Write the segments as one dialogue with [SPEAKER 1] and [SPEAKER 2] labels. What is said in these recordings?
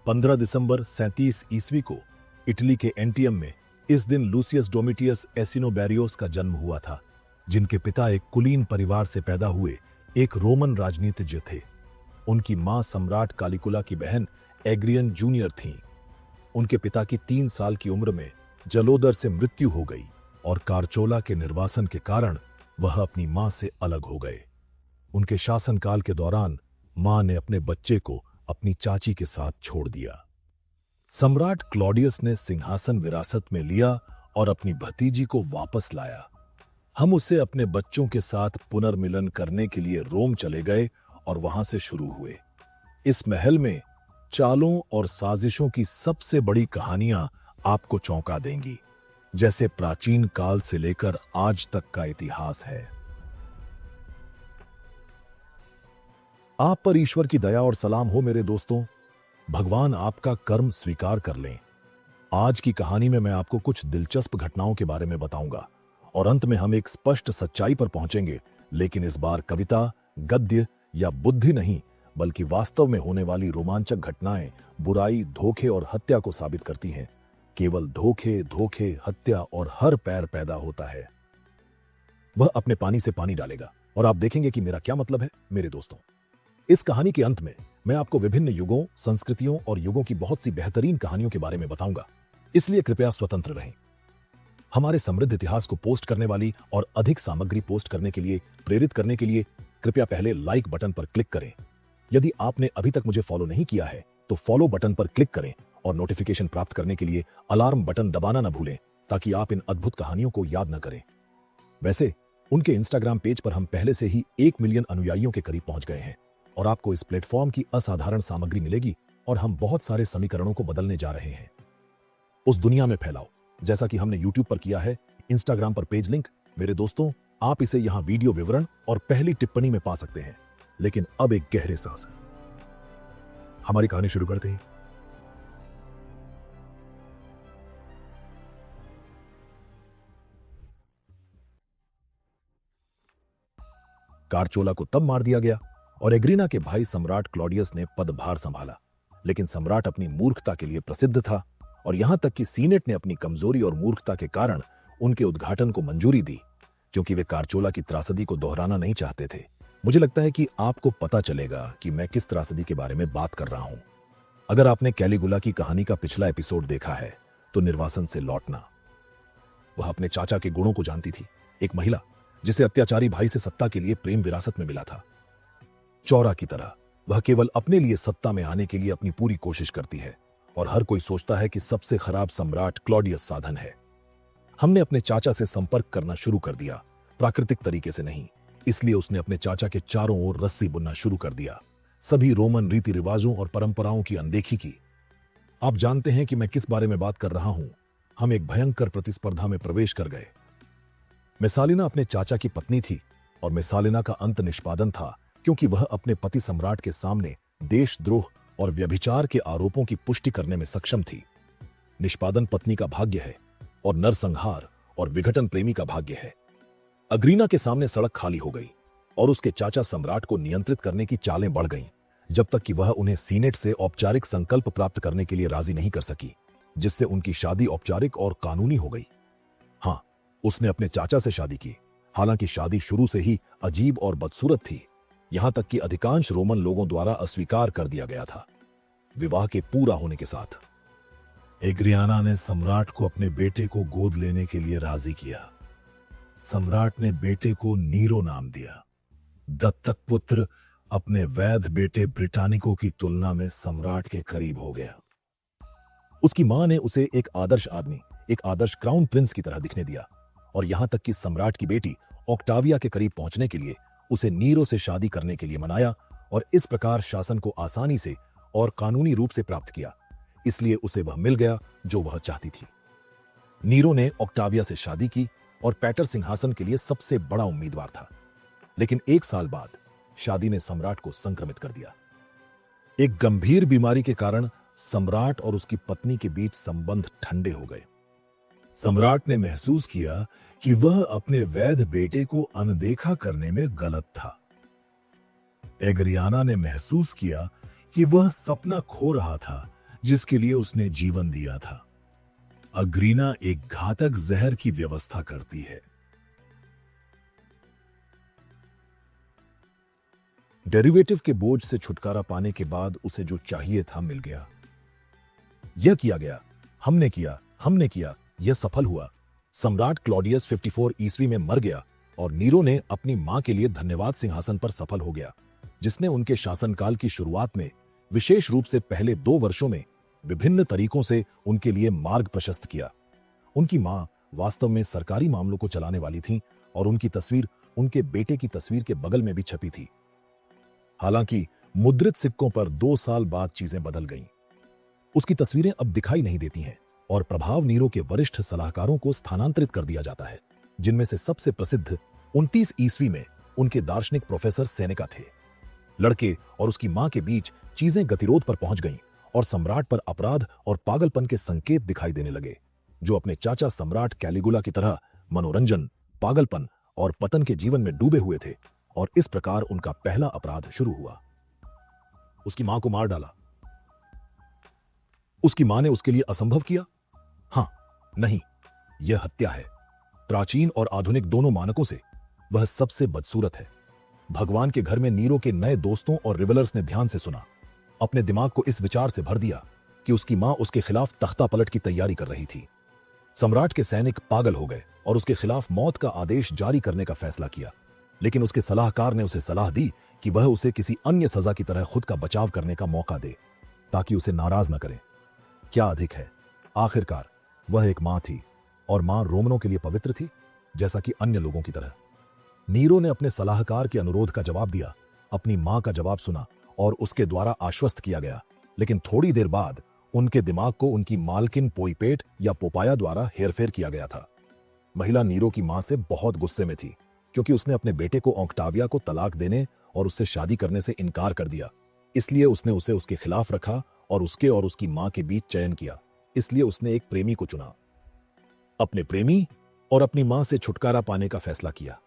[SPEAKER 1] 15 दिसंबर 37 ईस्वी को इटली के एंटियम में इस दिन लूसियस डोमिटियस एसिनोबैरियोस का जन्म हुआ था, जिनके पिता एक कुलीन परिवार से पैदा हुए एक रोमन राजनीतिज्ञ थे। उनकी मां सम्राट कालिकुला की बहन एग्रियन जूनियर थीं। उनके पिता की 3 साल की उम्र में जलोदर से मृत्यु हो गई और कारचोला के निर्वासन के कारण वह अपनी मां से अलग हो गए। उनके शासनकाल के दौरान मां ने अपने बच्चे को अपनी चाची के साथ छोड़ दिया। सम्राट क्लॉडियस ने सिंहासन विरासत में लिया और अपनी भतीजी को वापस लाया। हम उसे अपने बच्चों के साथ पुनर्मिलन करने के लिए रोम चले गए और वहां से शुरू हुए। इस महल में चालों और साजिशों की सबसे बड़ी कहानियां आपको चौंका देंगी, जैसे प्राचीन काल से लेकर आज तक का इतिहास है। आप पर ईश्वर की दया और सलाम हो मेरे दोस्तों। भगवान आपका कर्म स्वीकार कर लें। आज की कहानी में मैं आपको कुछ दिलचस्प घटनाओं के बारे में बताऊंगा और अंत में हम एक स्पष्ट सच्चाई पर पहुंचेंगे, लेकिन इस बार कविता, गद्य या बुद्धि नहीं, बल्कि वास्तव में होने वाली रोमांचक घटनाएं बुराई, धोखे और हत्या को साबित करती हैं। केवल धोखे, धोखे, हत्या और हर पैर पैदा होता है। वह अपने पानी से पानी डालेगा और आप देखेंगे कि मेरा क्या मतलब है मेरे दोस्तों। इस कहानी के अंत में मैं आपको विभिन्न युगों, संस्कृतियों और युगों की बहुत सी बेहतरीन कहानियों के बारे में बताऊंगा, इसलिए कृपया स्वतंत्र रहें। हमारे समृद्ध इतिहास को पोस्ट करने वाली और अधिक सामग्री पोस्ट करने के लिए प्रेरित करने के लिए कृपया पहले लाइक बटन पर क्लिक करें। यदि आपने अभी तक मुझे फॉलो नहीं किया है तो फॉलो बटन पर क्लिक करें और नोटिफिकेशन प्राप्त करने के लिए अलार्म बटन दबाना न भूलें, ताकि आप इन अद्भुत कहानियों को याद न करें। वैसे उनके इंस्टाग्राम पेज पर हम पहले से ही 1 मिलियन अनुयायियों के करीब पहुंच गए हैं और आपको इस प्लेटफॉर्म की असाधारण सामग्री मिलेगी और हम बहुत सारे समीकरणों को बदलने जा रहे हैं। उस दुनिया में फैलाओ जैसा कि हमने यूट्यूब पर किया है। इंस्टाग्राम पर पेज लिंक मेरे दोस्तों, आप इसे यहां वीडियो विवरण और पहली टिप्पणी में पा सकते हैं। लेकिन अब एक गहरे सांस, हमारी कहानी शुरू करते हैं। कारचोला को तब मार दिया गया और एग्रीना के भाई सम्राट क्लॉडियस ने पदभार संभाला, लेकिन सम्राट अपनी मूर्खता के लिए प्रसिद्ध था और यहां तक कि सीनेट ने अपनी कमजोरी और मूर्खता के कारण उनके उद्घाटन को मंजूरी दी, क्योंकि वे कारचोला की त्रासदी को दोहराना नहीं चाहते थे। मुझे लगता है कि आपको पता चलेगा कि मैं किस त्रासदी के बारे में बात कर रहा हूं। अगर आपने कैलिगुला की कहानी का पिछला एपिसोड देखा है तो निर्वासन से लौटना। वह अपने चाचा के गुणों को जानती थी, एक महिला जिसे अत्याचारी भाई से सत्ता के लिए प्रेम विरासत में मिला था। चौरा की तरह वह केवल अपने लिए सत्ता में आने के लिए अपनी पूरी कोशिश करती है और हर कोई सोचता है कि सबसे खराब सम्राट क्लॉडियस साधन है। हमने अपने चाचा से संपर्क करना शुरू कर दिया, प्राकृतिक तरीके से नहीं, इसलिए उसने अपने चाचा के चारों ओर रस्सी बुनना शुरू कर दिया, सभी रोमन रीति रिवाजों और परंपराओं की अनदेखी की। आप जानते हैं कि मैं किस बारे में बात कर रहा हूं। हम एक भयंकर प्रतिस्पर्धा में प्रवेश कर गए। मेसालिना अपने चाचा की पत्नी थी और मेसालिना का अंत निष्पादन था, क्योंकि वह अपने पति सम्राट के सामने देशद्रोह और व्यभिचार के आरोपों की पुष्टि करने में सक्षम थी। निष्पादन पत्नी का भाग्य है और नरसंहार और विघटन प्रेमी का भाग्य है। अग्रीना के सामने सड़क खाली हो गई और उसके चाचा सम्राट को नियंत्रित करने की चालें बढ़ गईं, जब तक कि वह उन्हें सीनेट से औपचारिक संकल्प प्राप्त करने के लिए राजी नहीं कर सकी, जिससे उनकी शादी औपचारिक और कानूनी हो गई। हां, उसने अपने चाचा से शादी की, हालांकि शादी शुरू से ही अजीब और बदसूरत थी, यहां तक कि अधिकांश रोमन लोगों द्वारा अस्वीकार कर दिया गया था। विवाह के पूरा होने के साथ एग्रियाना ने सम्राट को अपने बेटे को गोद लेने के लिए राजी किया। सम्राट ने बेटे को नीरो नाम दिया। दत्तक पुत्र अपने वैध बेटे ब्रिटानिको की तुलना में सम्राट के करीब हो गया। उसकी मां ने उसे एक आदर्श आदमी, एक आदर्श क्राउन प्रिंस की तरह दिखने दिया और यहां तक कि सम्राट की बेटी ऑक्टाविया के करीब पहुंचने के लिए उसे नीरो से शादी करने के लिए मनाया और इस प्रकार शासन को आसानी से और कानूनी रूप से प्राप्त किया। इसलिए उसे वह मिल गया जो वह चाहती थी। नीरो ने ऑक्टाविया से शादी की और पैटर सिंहासन के लिए सबसे बड़ा उम्मीदवार था। लेकिन 1 साल बाद शादी ने सम्राट को संक्रमित कर दिया। एक गंभीर बीमारी के कारण सम्राट और उसकी पत्नी के बीच संबंध ठंडे हो गए। सम्राट ने महसूस किया कि वह अपने वैध बेटे को अनदेखा करने में गलत था। एग्रियाना ने महसूस किया कि वह सपना खो रहा था जिसके लिए उसने जीवन दिया था। अग्रीना एक घातक जहर की व्यवस्था करती है। डेरिवेटिव के बोझ से छुटकारा पाने के बाद उसे जो चाहिए था मिल गया। यह किया गया, हमने किया, यह सफल हुआ। सम्राट क्लॉडियस 54 ईस्वी में मर गया और नीरो ने अपनी मां के लिए धन्यवाद सिंहासन पर सफल हो गया, जिसने उनके शासनकाल की शुरुआत में, विशेष रूप से पहले 2 वर्षों में, विभिन्न तरीकों से उनके लिए मार्ग प्रशस्त किया। उनकी मां वास्तव में सरकारी मामलों को चलाने वाली थीं और उनकी तस्वीर उनके बेटे की तस्वीर के बगल में भी छपी थी। हालांकि मुद्रित सिक्कों पर 2 साल बाद चीजें बदल गईं। उसकी तस्वीरें अब दिखाई नहीं देती हैं और प्रभाव नीरो के वरिष्ठ सलाहकारों को स्थानांतरित कर दिया जाता है, जिनमें से सबसे प्रसिद्ध 29 ईस्वी में उनके दार्शनिक प्रोफेसर सेनेका थे। लड़के और उसकी मां के बीच चीजें गतिरोध पर पहुंच गईं और सम्राट पर अपराध और पागलपन के संकेत दिखाई देने लगे, जो अपने चाचा सम्राट कैलिगुला की तरह मनोरंजन, पागलपन और पतन के जीवन में डूबे हुए थे। और इस प्रकार उनका पहला अपराध शुरू हुआ। उसकी मां को मार डाला। उसकी मां ने उसके लिए असंभव किया? हां, नहीं, यह हत्या है। प्राचीन और आधुनिक दोनों मानकों से वह सबसे बदसूरत है। भगवान के घर में नीरो के नए दोस्तों और रिवेलर्स ने ध्यान से सुना, अपने दिमाग को इस विचार से भर दिया कि उसकी मां उसके खिलाफ तख्ता पलट की तैयारी कर रही थी। सम्राट के सैनिक पागल हो गए और उसके खिलाफ मौत का आदेश जारी करने का फैसला किया, लेकिन उसके सलाहकार ने उसे सलाह दी कि वह उसे किसी अन्य सजा की तरह खुद का बचाव करने का मौका दे, ताकि उसे नाराज न करे। क्या अधिक है, आखिरकार वह एक मां थी और मां रोमनों के लिए पवित्र थी, जैसा कि अन्य लोगों की तरह। नीरो ने अपने सलाहकार के अनुरोध का जवाब दिया, अपनी मां का जवाब सुना और उसके द्वारा आश्वस्त किया गया, लेकिन थोड़ी देर बाद उनके दिमाग को उनकी मालकिन पोइपेट या पोपाया द्वारा हेरफेर किया गया था। महिला नीरो की मां से बहुत गुस्से में थी, क्योंकि उसने अपने बेटे को ऑक्टाविया को तलाक देने और उससे शादी करने से इनकार कर दिया। इसलिए उसने उसे उसके खिलाफ रखा और उसके और उसकी मां के बीच चयन किया। इसलिए उसने एक प्रेमी को चुना। अपने प्रेमी और अपनी मां से छुटकारा पाने का फैसला किया।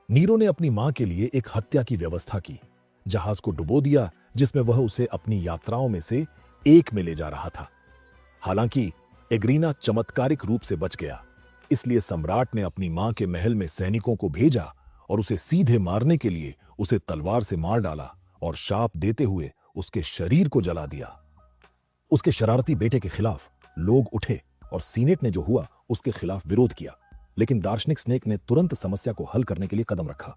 [SPEAKER 1] नीरो ने अपनी मां के लिए एक हत्या की व्यवस्था की, जहाज को डुबो दिया जिसमें वह उसे अपनी यात्राओं में से एक में ले जा रहा था। हालांकि एग्रीना चमत्कारिक रूप से बच गया, इसलिए सम्राट ने अपनी मां के महल में सैनिकों को भेजा और उसे सीधे मारने के लिए उसे तलवार से मार डाला और शाप देते हुए उसके शरीर को जला दिया। उसके शरारती बेटे के खिलाफ लोग उठे और सीनेट ने जो हुआ उसके खिलाफ विरोध किया, लेकिन दार्शनिक स्नेक ने तुरंत समस्या को हल करने के लिए कदम रखा।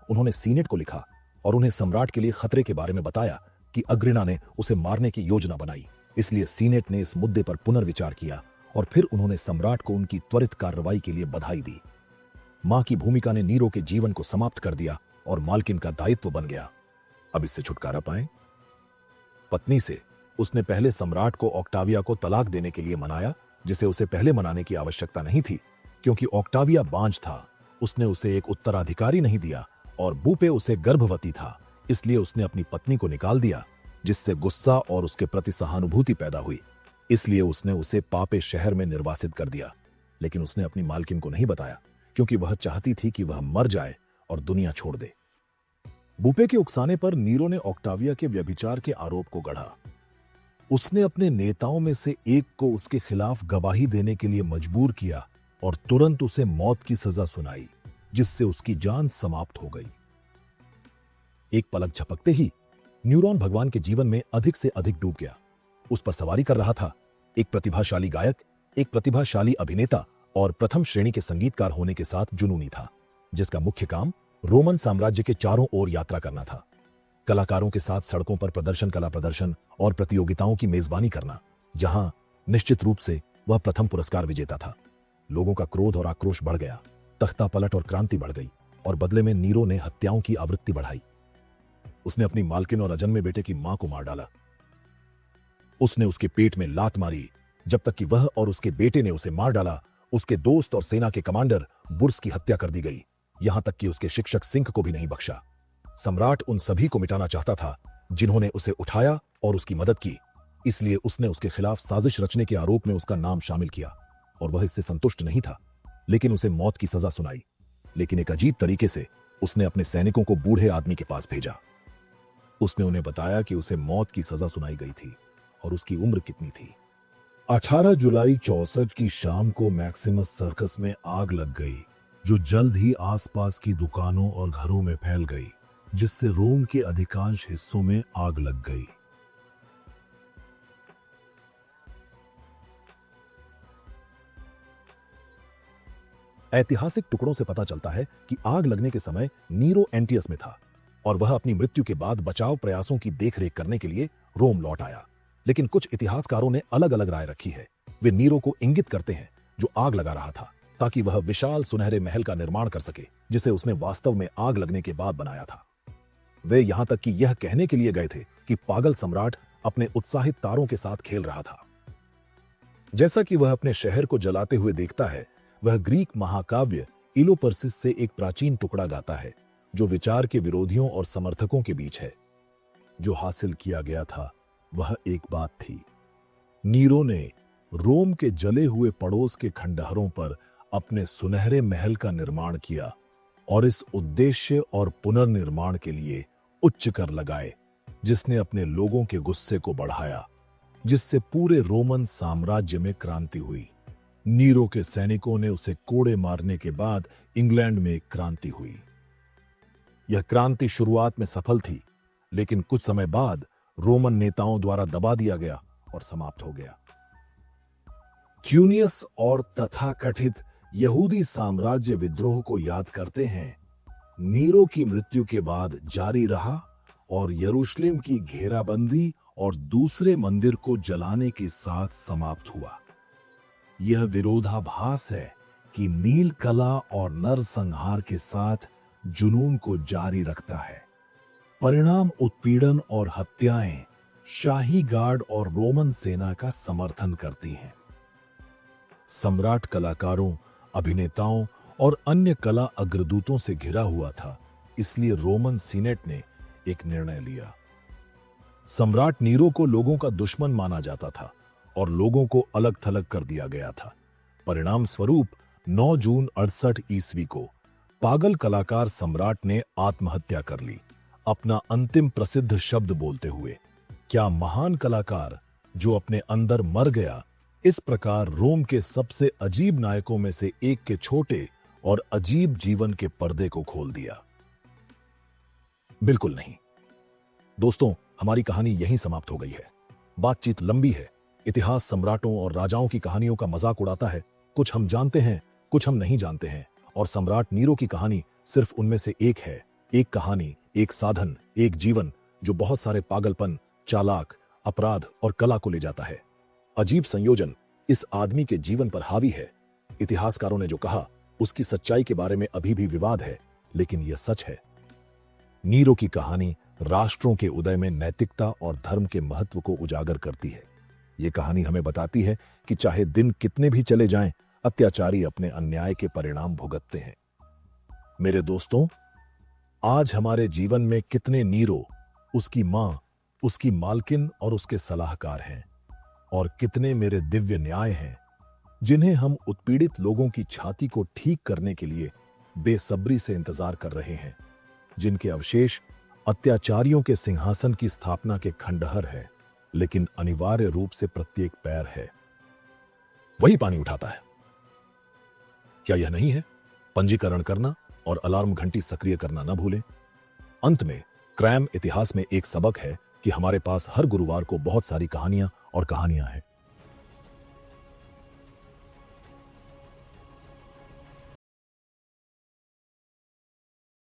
[SPEAKER 1] उन्होंने सीनेट को लिखा और उन्हें सम्राट के लिए खतरे के बारे में बताया कि अग्रिना ने उसे मारने की योजना बनाई। इसलिए सीनेट ने इस मुद्दे पर पुनर्विचार किया और फिर उन्होंने सम्राट को उनकी त्वरित कार्रवाई के लिए बधाई दी। मां की भूमिका ने नीरो के जीवन को समाप्त कर दिया और मालकिन का दायित्व बन गया। अब इससे छुटकारा पाएं। पत्नी से उसने पहले सम्राट को ऑक्टाविया को तलाक देने के लिए मनाया, जिसे उसे पहले मनाने की आवश्यकता नहीं थी, क्योंकि ऑक्टाविया बांझ था। उसने उसे एक उत्तराधिकारी नहीं दिया और बूपे उसे गर्भवती था, इसलिए उसने अपनी पत्नी को निकाल दिया, जिससे गुस्सा और उसके प्रति सहानुभूति पैदा हुई। इसलिए उसने उसे पापे शहर में निर्वासित कर दिया, लेकिन उसने अपनी मालकिन को नहीं बताया, क्योंकि वह चाहती थी कि वह मर जाए और दुनिया छोड़ दे। बूपे के उकसाने पर नीरो ने ऑक्टाविया के व्यभिचार के आरोप को गढ़ा। उसने अपने नेताओं में से एक को उसके खिलाफ गवाही देने के लिए मजबूर किया और तुरंत उसे मौत की सजा सुनाई, जिससे उसकी जान समाप्त हो गई। एक पलक झपकते ही न्यूरॉन भगवान के जीवन में अधिक से अधिक डूब गया। उस पर सवारी कर रहा था, एक प्रतिभाशाली गायक, एक प्रतिभाशाली अभिनेता और प्रथम श्रेणी के संगीतकार होने के साथ जुनूनी था, जिसका मुख्य काम रोमन साम्राज्य के चारों ओर यात्रा करना था। कलाकारों के साथ सड़कों पर प्रदर्शन, कला प्रदर्शन और प्रतियोगिताओं की मेजबानी करना, जहां निश्चित रूप से वह प्रथम पुरस्कार विजेता था। लोगों का क्रोध और आक्रोश बढ़ गया, तख्ता पलट और क्रांति बढ़ गई और बदले में नीरो ने हत्याओं की आवृत्ति बढ़ाई। उसने अपनी मालकिन और अजन्मे बेटे की मां को मार डाला। उसने उसके पेट में लात मारी, जब तक कि वह और उसके बेटे ने उसे मार डाला। उसके दोस्त और सेना के कमांडर बुर्स की हत्या कर दी गई, यहां तक कि उसके शिक्षक सिंह को भी नहीं बख्शा। सम्राट उन सभी को मिटाना चाहता था जिन्होंने उसे उठाया और उसकी मदद की, इसलिए उसने उसके खिलाफ साजिश रचने के आरोप में उसका नाम शामिल किया और वह इससे संतुष्ट नहीं था, लेकिन उसे मौत की सजा सुनाई। लेकिन एक अजीब तरीके से उसने अपने सैनिकों को बूढ़े आदमी के पास भेजा। उसने उन्हें बताया कि उसे मौत की सजा सुनाई गई थी और उसकी उम्र कितनी थी। 18 जुलाई 64 की शाम को मैक्सिमस सर्कस में आग लग गई, जो जल्द ही आसपास की दुकानों और घरों में फैल गई, जिससे रोम के अधिकांश हिस्सों में आग लग गई। ऐतिहासिक टुकड़ों से पता चलता है कि आग लगने के समय नीरो एंटियस में था और वह अपनी मृत्यु के बाद बचाव प्रयासों की देखरेख करने के लिए रोम लौट आया। लेकिन कुछ इतिहासकारों ने अलग अलग राय रखी है। वे नीरो को इंगित करते हैं, जो आग लगा रहा था, ताकि वह विशाल सुनहरे महल का निर्माण कर सके, जिसे उसने वास्तव में आग लगने के बाद बनाया था। वे यहां तक कि यह कहने के लिए गए थे कि पागल सम्राट अपने उत्साहित तारों के साथ खेल रहा था। जैसा कि वह अपने शहर को जलाते हुए देखता है, वह ग्रीक महाकाव्य इलोपर्सिस से एक प्राचीन टुकड़ा गाता है, जो विचार के विरोधियों और समर्थकों के बीच है। जो हासिल किया गया था वह एक बात थी। नीरो ने रोम के जले हुए पड़ोस के खंडहरों पर अपने सुनहरे महल का निर्माण किया और इस उद्देश्य और पुनर्निर्माण के लिए उच्च कर लगाए, जिसने अपने लोगों के गुस्से को बढ़ाया, जिससे पूरे रोमन साम्राज्य में क्रांति हुई। नीरो के सैनिकों ने उसे कोड़े मारने के बाद इंग्लैंड में एक क्रांति हुई। यह क्रांति शुरुआत में सफल थी, लेकिन कुछ समय बाद रोमन नेताओं द्वारा दबा दिया गया और समाप्त हो गया। क्यूनियस और तथाकथित यहूदी साम्राज्य विद्रोह को याद करते हैं। नीरो की मृत्यु के बाद जारी रहा और यरूशलेम की घेराबंदी और दूसरे मंदिर को जलाने के साथ समाप्त हुआ। यह विरोधाभास है कि नील कला और नरसंहार के साथ जुनून को जारी रखता है। परिणाम उत्पीड़न और हत्याएं शाही गार्ड और रोमन सेना का समर्थन करती हैं। सम्राट कलाकारों, अभिनेताओं और अन्य कला अग्रदूतों से घिरा हुआ था, इसलिए रोमन सीनेट ने एक निर्णय लिया। सम्राट नीरो को लोगों का दुश्मन माना जाता था और लोगों को अलग थलग कर दिया गया था। परिणाम स्वरूप 9 जून 68 ईस्वी को पागल कलाकार सम्राट ने आत्महत्या कर ली, अपना अंतिम प्रसिद्ध शब्द बोलते हुए। क्या महान कलाकार जो अपने अंदर मर गया, इस प्रकार रोम के सबसे अजीब नायकों में से एक के छोटे और अजीब जीवन के पर्दे को खोल दिया? बिल्कुल नहीं। दोस्तों, हमारी कहानी यहीं समाप्त हो गई है। बातचीत लंबी है। इतिहास सम्राटों और राजाओं की कहानियों का मजाक उड़ाता है। कुछ हम जानते हैं, कुछ हम नहीं जानते हैं, और सम्राट नीरो की कहानी सिर्फ उनमें से एक है। एक कहानी, एक साधन, एक जीवन जो बहुत सारे पागलपन, चालाक, अपराध और कला को ले जाता है। अजीब संयोजन इस आदमी के जीवन पर हावी है। इतिहासकारों ने जो कहा उसकी सच्चाई के बारे में अभी भी विवाद है, लेकिन यह सच है। नीरो की कहानी राष्ट्रों के उदय में नैतिकता और धर्म के महत्व को उजागर करती है। यह कहानी हमें बताती है कि चाहे दिन कितने भी चले जाएं, अत्याचारी अपने अन्याय के परिणाम भुगतते हैं। मेरे दोस्तों, आज हमारे जीवन में कितने नीरो, उसकी मां, उसकी मालकिन और उसके सलाहकार हैं, और कितने मेरे दिव्य न्याय हैं, जिन्हें हम उत्पीड़ित लोगों की छाती को ठीक करने के लिए बेसब्री से इंतजार कर रहे हैं, जिनके अवशेष अत्याचारियों के सिंहासन की स्थापना के खंडहर है, लेकिन अनिवार्य रूप से प्रत्येक पैर है वही पानी उठाता है। क्या यह नहीं है? पंजीकरण करना और अलार्म घंटी सक्रिय करना न भूलें। अंत में क्रैम इतिहास में एक सबक है कि हमारे पास हर गुरुवार को बहुत सारी कहानियां और कहानियां हैं।